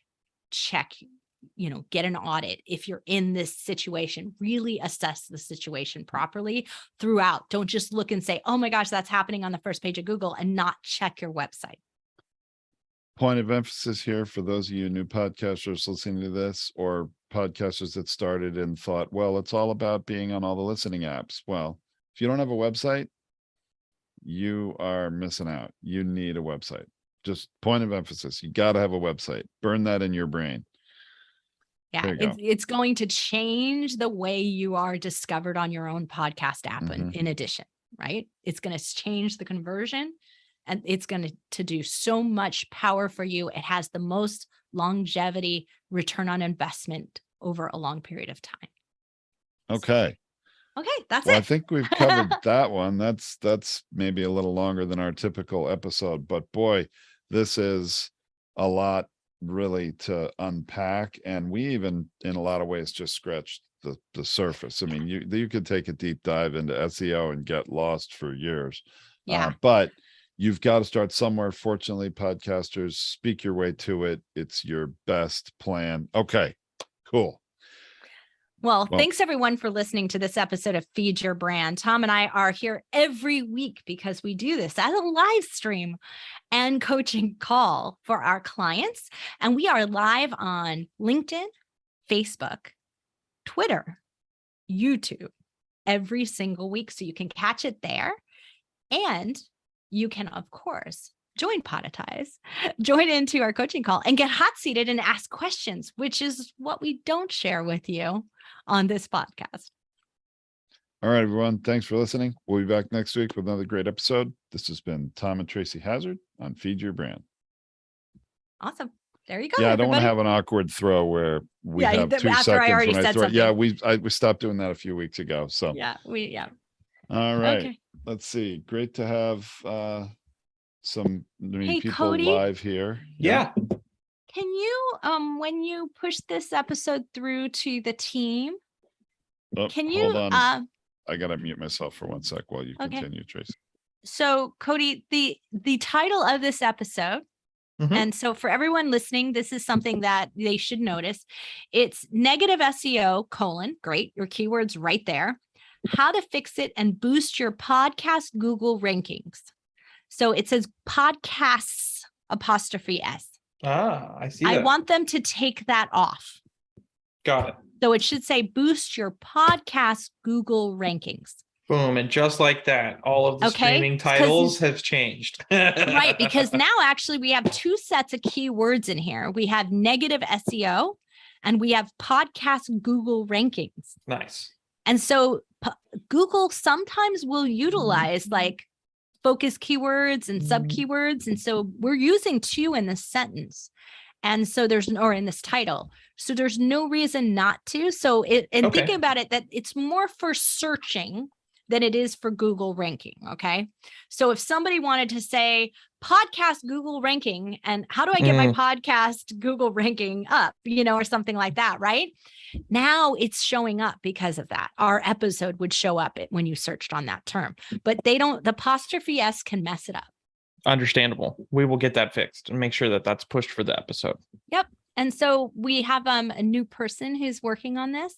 get an audit. If you're in this situation, really assess the situation properly throughout. Don't just look and say, oh my gosh, that's happening on the first page of Google, and not check your website. Point of emphasis here for those of you new podcasters listening to this, or podcasters that started and thought, well, it's all about being on all the listening apps. Well, if you don't have a website, you are missing out. You need a website. Just point of emphasis. You got to have a website. Burn that in your brain. Yeah, it's going to change the way you are discovered on your own podcast app. In addition, right? It's going to change the conversion, and it's going to do so much power for you. It has the most longevity return on investment over a long period of time. Okay. That's well, it. I think we've covered that one. That's maybe a little longer than our typical episode, but boy, this is a lot really to unpack. And we even, in a lot of ways, just scratched the surface. I mean, you could take a deep dive into SEO and get lost for years. Yeah. But you've got to start somewhere. Fortunately, podcasters, speak your way to it. It's your best plan. Okay, cool. Well, thanks everyone for listening to this episode of Feed Your Brand. Tom and I are here every week because we do this as a live stream and coaching call for our clients. And we are live on LinkedIn, Facebook, Twitter, YouTube every single week. So you can catch it there. And you can, of course, join Podetize, join into our coaching call and get hot seated and ask questions, which is what we don't share with you on this podcast. All right, everyone. Thanks for listening. We'll be back next week with another great episode. This has been Tom and Tracy Hazzard on Feed Your Brand. Awesome. There you go. Yeah, everybody. I don't want to have an awkward throw where we have 2 seconds I already when I said throw. something. Yeah, we stopped doing that a few weeks ago. So yeah. All right. Okay. Let's see. Great to have some people Cody? live here. Yeah. Can you, when you push this episode through to the team, can you, hold on. I got to mute myself for 1 sec while you continue, Tracy. So Cody, the title of this episode, and so for everyone listening, this is something that they should notice. It's negative SEO, great, your keywords right there. How to fix it and boost your podcast Google rankings. So it says podcasts '*S. I see that. I want them to take that off. Got it. So it should say boost your podcast Google rankings. Boom. And just like that, all of the streaming titles have changed. Right. Because now actually we have 2 sets of keywords in here. We have negative SEO and we have podcast Google rankings. Nice. And so Google sometimes will utilize like focus keywords and sub keywords. And so we're using 2 in this sentence. And so or in this title. So there's no reason not to. So thinking about it, that it's more for searching than it is for Google ranking. Okay. So if somebody wanted to say podcast Google ranking, and how do I get my podcast Google ranking up, or something like that, right? Now it's showing up because of that. Our episode would show up when you searched on that term, but the apostrophe S can mess it up. Understandable. We will get that fixed and make sure that that's pushed for the episode. Yep. And so we have a new person who's working on this.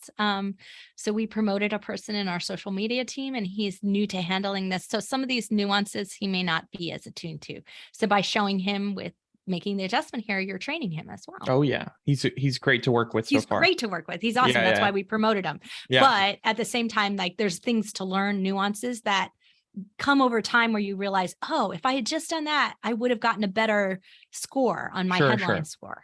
So we promoted a person in our social media team, and he's new to handling this. So some of these nuances he may not be as attuned to. So by showing him with making the adjustment here, you're training him as well. Oh yeah. He's great to work with so far. He's great to work with. He's awesome. That's why we promoted him. Yeah. But at the same time, like there's things to learn, nuances that come over time where you realize, oh, if I had just done that, I would have gotten a better score on my headline score.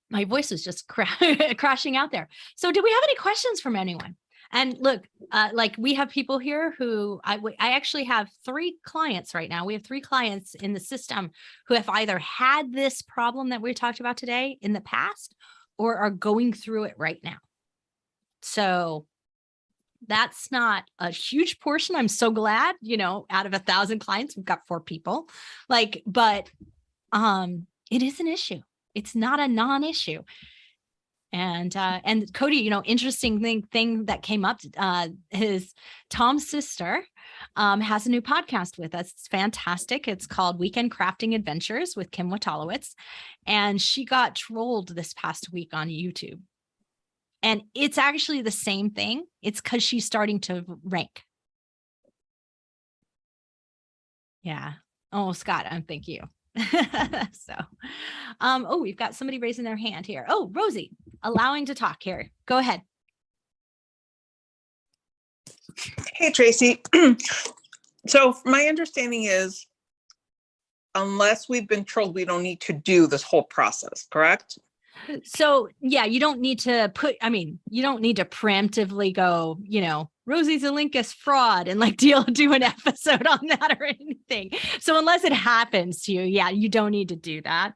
My voice was just crashing out there. So do we have any questions from anyone? And look, like we have people here who I actually have 3 clients right now. We have 3 clients in the system who have either had this problem that we talked about today in the past or are going through it right now. So that's not a huge portion. I'm so glad, out of 1,000 clients, we've got 4 people but it is an issue. It's not a non-issue. And Cody, interesting thing that came up is Tom's sister has a new podcast with us. It's fantastic. It's called Weekend Crafting Adventures with Kim Watalowitz. And she got trolled this past week on YouTube. And it's actually the same thing. It's because she's starting to rank. Yeah. Oh, Scott, thank you. So, we've got somebody raising their hand here. Oh, Rosie, allowing to talk here. Go ahead. Hey, Tracy. So my understanding is, unless we've been trolled, we don't need to do this whole process, correct? So yeah, you don't need to preemptively go, Rosie's a Linkus fraud and do an episode on that or anything. So unless it happens to you, yeah, you don't need to do that.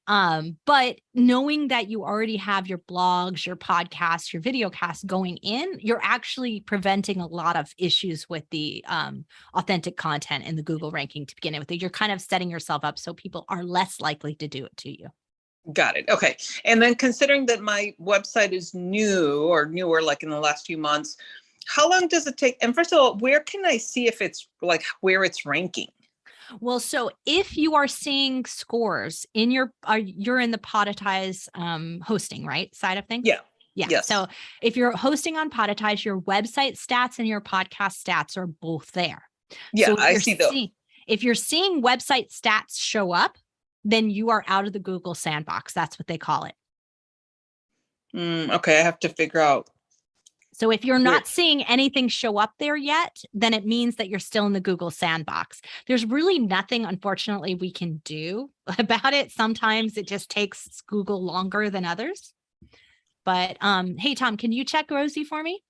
But knowing that you already have your blogs, your podcasts, your video casts going in, you're actually preventing a lot of issues with the authentic content in the Google ranking to begin with. You're kind of setting yourself up so people are less likely to do it to you. Got it. Okay. And then considering that my website is new or newer, like in the last few months, how long does it take? And first of all, where can I see if it's where it's ranking? Well, so if you are seeing scores in you're in the Podetize hosting, right? Side of things? Yeah. Yeah. Yes. So if you're hosting on Podetize, your website stats and your podcast stats are both there. Yeah, so I see those. If you're seeing website stats show up, then you are out of the Google sandbox. That's what they call it. Okay, I have to figure out. So if you're not seeing anything show up there yet, then it means that you're still in the Google sandbox. There's really nothing, unfortunately, we can do about it. Sometimes it just takes Google longer than others. But hey, Tom, can you check Rosie for me?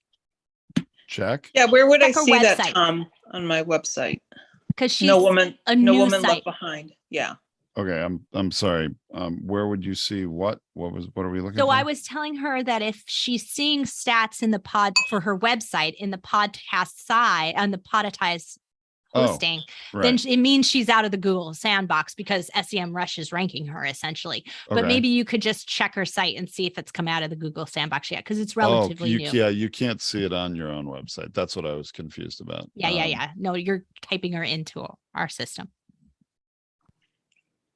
Check. Yeah, where would I Check her see that, website. Tom, on my website? Because she's No woman site. left behind. Yeah. Okay, I'm sorry. Where would you see what are we looking So for? I was telling her that if she's seeing stats in the pod for her website in the podcast side on the Podetize hosting, then it means she's out of the Google sandbox because SEMrush is ranking her essentially. But maybe you could just check her site and see if it's come out of the Google sandbox yet, because it's relatively new. Yeah, you can't see it on your own website. That's what I was confused about. Yeah. No, you're typing her into our system.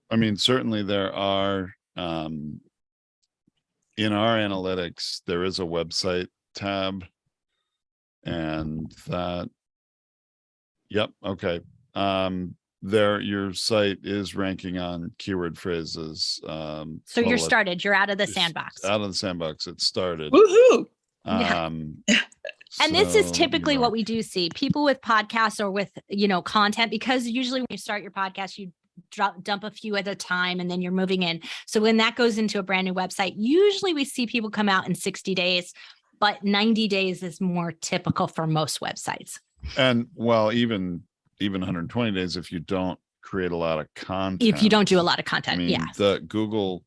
I mean, certainly there are, in our analytics, there is a website tab and that, yep. Okay. Your site is ranking on keyword phrases. So you're out of the sandbox. Out of the sandbox. It started. Woohoo. And this is typically what we do see people with podcasts or with, content, because usually when you start your podcast, you dump a few at a time and then you're moving in. So when that goes into a brand new website, usually we see people come out in 60 days, but 90 days is more typical for most websites. And well, even 120 days if you don't create a lot of content. If you don't do a lot of content, I mean, yeah. The Google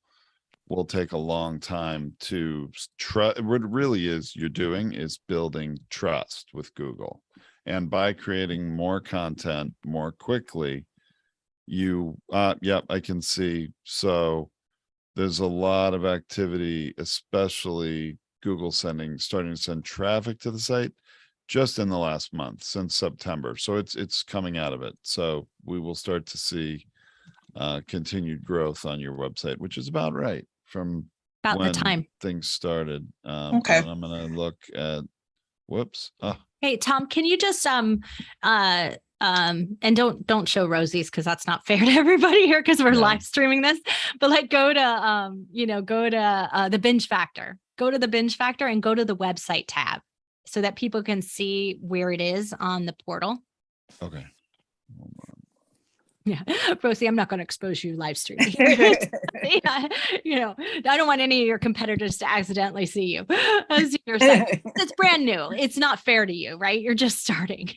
will take a long time to trust. What it really is you're doing is building trust with Google. And by creating more content more quickly, I can see. So there's a lot of activity, especially Google starting to send traffic to the site just in the last month since September. So it's coming out of it. So we will start to see continued growth on your website, which is about right from about when the time things started. Okay. And I'm going to look at, whoops. Hey, Tom, can you just, and don't show Rosie's because that's not fair to everybody here because we're live streaming this, but go to the binge factor, go to the binge factor and go to the website tab so that people can see where it is on the portal. Okay. Yeah, Rosie, I'm not going to expose you live streaming. Yeah, I don't want any of your competitors to accidentally see you as your site. It's brand new. It's not fair to you, right? You're just starting.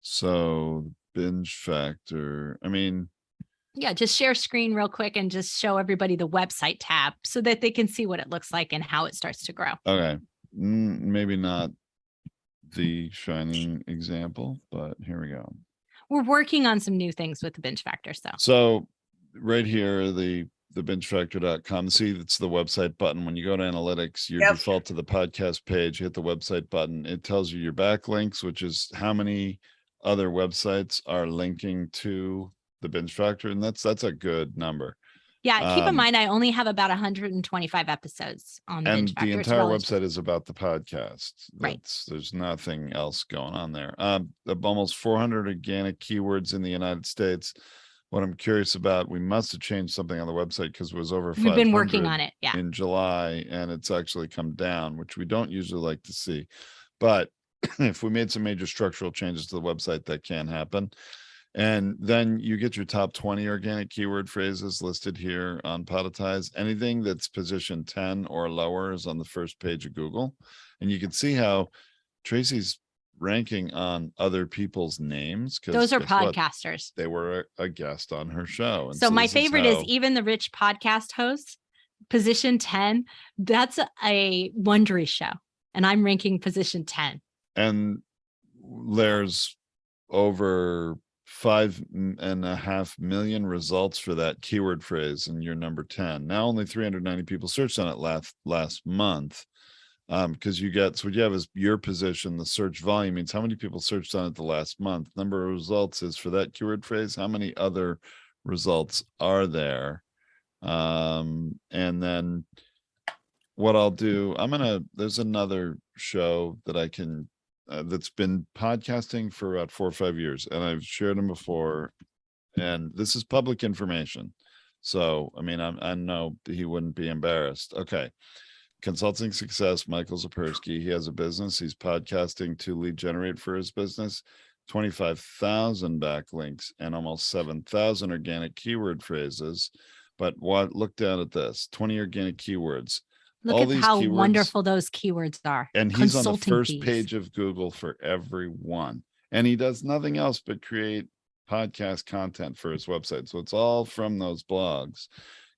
So binge factor. I mean, yeah, just share screen real quick and just show everybody the website tab so that they can see what it looks like and how it starts to grow. okay, maybe not the shining example, but here we go. We're working on some new things with the binge factors though. So right here, the bingefactor.com. See, it's the website button. When you go to analytics, you default to the podcast page, hit the website button. It tells you your backlinks, which is how many other websites are linking to the binge factor. And that's a good number. Yeah, keep in mind, I only have about 125 episodes on and binge factor. the entire website is about the podcast. Right. There's nothing else going on there. Almost 400 organic keywords in the United States. What I'm curious about, we must have changed something on the website because it was over 500 We've been working on it, yeah, in July, and it's actually come down, which we don't usually like to see. But if we made some major structural changes to the website, that can happen. And then you get your top 20 organic keyword phrases listed here on Podetize. Anything that's position 10 or lower is on the first page of Google. And you can see how Tracy's ranking on other people's names. Those are podcasters. They were a guest on her show. And so my favorite is Even the Rich podcast host, position 10. That's a Wondery show. And I'm ranking position 10. And there's over 5.5 million results for that keyword phrase, and you're number 10. Now only 390 people searched on it last month. Because so what you have is your position. The search volume means how many people searched on it the last month. Number of results is for that keyword phrase. How many other results are there? And then what I'll do, there's another show that I can that's been podcasting for about 4 or 5 years, and I've shared them before, and this is public information. So, I mean, I know he wouldn't be embarrassed. Okay. Consulting Success, Michael Zapersky. He has a business. He's podcasting to lead generate for his business. 25,000 backlinks and almost 7,000 organic keyword phrases. But look down at this, 20 organic keywords. Look at how wonderful those keywords are. And he's on the first page of Google for every one. And he does nothing else but create podcast content for his website. So it's all from those blogs.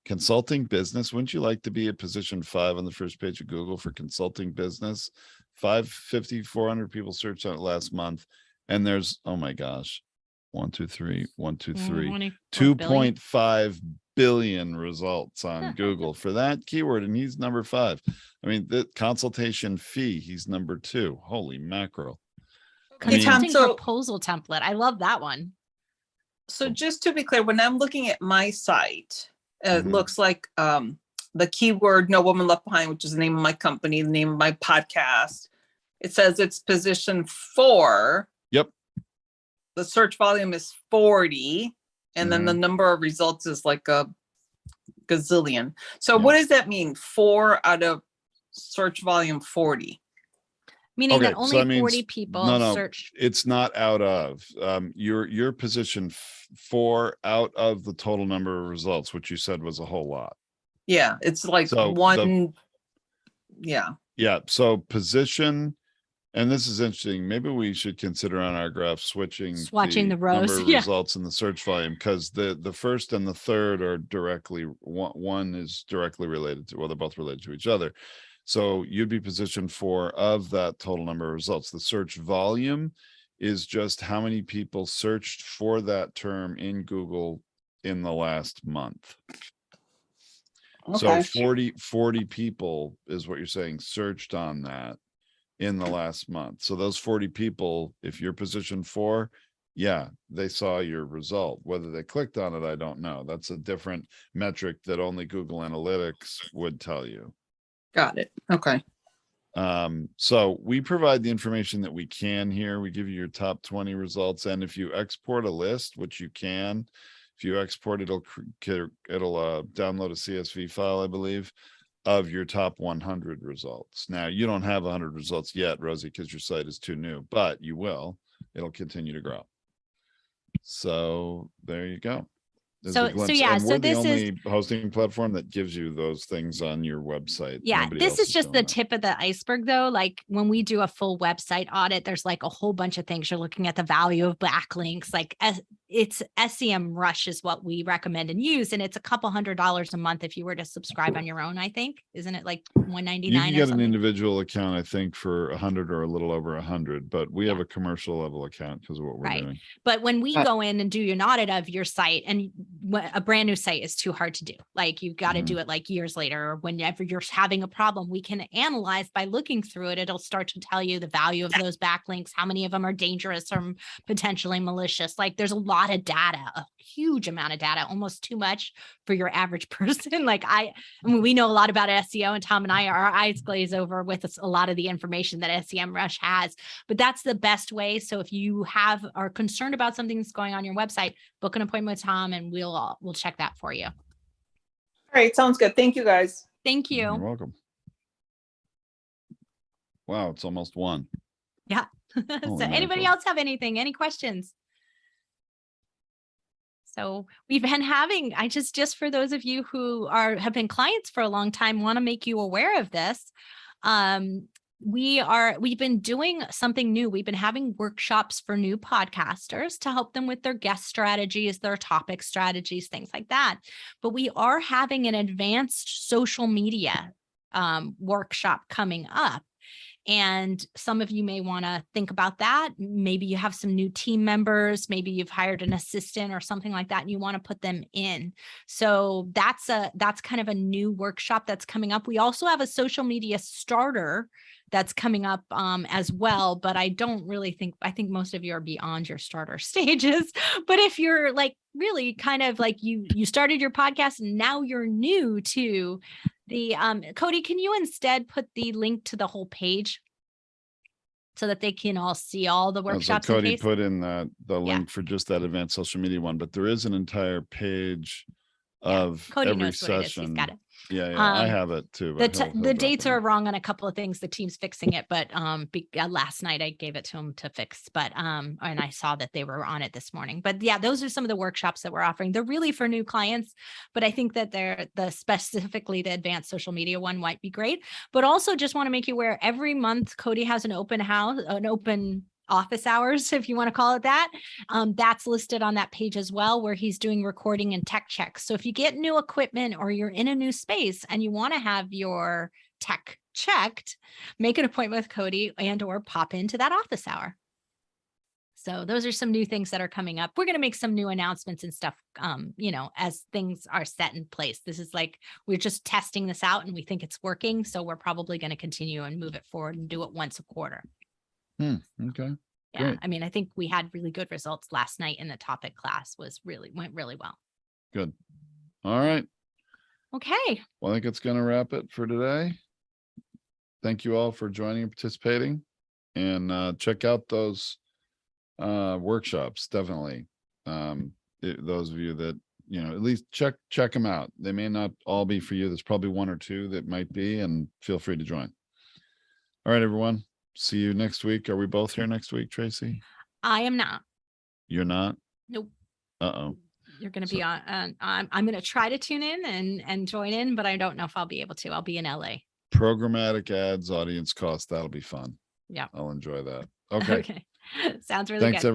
Consulting business. Wouldn't you like to be at position 5 on the first page of Google for consulting business? 400 people searched on it last month. And there's, oh my gosh, 2.5 billion results on Google for that keyword. And he's number 5. I mean, the consultation fee, he's number 2. Holy mackerel. Consulting proposal template. I love that one. So just to be clear, when I'm looking at my site, it looks like the keyword No Woman Left Behind, which is the name of my company, the name of my podcast. It says it's position 4. Yep. The search volume is 40. And then the number of results is like a gazillion. So what does that mean? 4 out of search volume 40. Meaning that only 40 people searched. It's not out of your position 4 out of the total number of results, which you said was a whole lot. Yeah, it's like one. Yeah. So position, and this is interesting. Maybe we should consider on our graph swatching the rows, number of results in the search volume, because the first and the third are directly, one is directly related to, well, they're both related to each other. So you'd be position 4 of that total number of results. The search volume is just how many people searched for that term in Google in the last month. Okay. So 40 people is what you're saying searched on that in the last month. So those 40 people, if you're position 4, yeah, they saw your result. Whether they clicked on it, I don't know. That's a different metric that only Google Analytics would tell you. Got it. Okay. So we provide the information that we can here. We give you your top 20 results. And if you export a list, which you can, if you export, it'll download a CSV file, I believe, of your top 100 results. Now, you don't have 100 results yet, Rosie, because your site is too new, but you will. It'll continue to grow. So there you go. There's So a glimpse. yeah, And so we're the this is, only hosting platform that gives you those things on your website. yeah, Nobody this else is just the doing that. tip of the iceberg though. Like when we do a full website audit, there's like a whole bunch of things. You're looking at the value of backlinks, like it's SEM Rush is what we recommend and use. And it's a couple $100 a month if you were to subscribe on your own, I think. Isn't it like $199 You can or get an something? individual account, I think, for 100 or a little over 100, but we have Yeah. a commercial level account because of what we're Right. doing. But when we go in and do an audit of your site, and a brand new site is too hard to do, like you've got to Mhm. do it like years later, or whenever you're having a problem, we can analyze by looking through it. It'll start to tell you the value of those backlinks, how many of them are dangerous or potentially malicious. Like there's a lot of data, a huge amount of data, almost too much for your average person. Like I mean, we know a lot about SEO, and Tom and I, our eyes glaze over with a lot of the information that SEM Rush has, but that's the best way. So if you are concerned about something that's going on your website, book an appointment with Tom and we'll check that for you. All right, sounds good. Thank you, guys. Thank You're you. welcome. Wow, it's almost 1. Yeah. So Holy anybody mackerel. else have anything, any questions? So we've been having, I just for those of you who have been clients for a long time, want to make you aware of this. We've been doing something new. We've been having workshops for new podcasters to help them with their guest strategies, their topic strategies, things like that. But we are having an advanced social media workshop coming up. And some of you may want to think about that. Maybe you have some new team members, maybe you've hired an assistant or something like that, and you want to put them in. So that's kind of a new workshop that's coming up. We also have a social media starter that's coming up as well, but I think most of you are beyond your starter stages. But if you're like really kind of like you started your podcast and now you're new to the Cody, can you instead put the link to the whole page so that they can all see all the So workshops? Cody put in the link for just that advanced social media one, but there is an entire page of Cody every knows what it is. He's session. got it. Yeah, I have it too. But The dates are wrong on a couple of things. The team's fixing it, but last night I gave it to him to fix. But and I saw that they were on it this morning. But yeah, those are some of the workshops that we're offering. They're really for new clients, but I think that specifically the advanced social media one might be great. But also just want to make you aware, every month Cody has an open office hours, if you want to call it that. That's listed on that page as well, where he's doing recording and tech checks. So if you get new equipment or you're in a new space and you want to have your tech checked, make an appointment with Cody or pop into that office hour. So those are some new things that are coming up. We're going to make some new announcements and stuff, as things are set in place. This is like, we're just testing this out and we think it's working. So we're probably going to continue and move it forward and do it once a quarter. Okay. Yeah. Great. I mean, I think we had really good results last night in the topic class. Went really well. Good. All right. Okay. Well, I think it's going to wrap it for today. Thank you all for joining and participating, and check out those workshops. Definitely. Those of you that, at least check them out. They may not all be for you. There's probably one or two that might be, and feel free to join. All right, everyone. See you next week. Are we both here next week, Tracy? I am not. You're not? Nope. Uh-oh. You're going to be on. I'm going to try to tune in and join in, but I don't know if I'll be able to. I'll be in LA. Programmatic ads, audience cost. That'll be fun. Yeah. I'll enjoy that. Okay. Okay. Sounds really Thanks, good.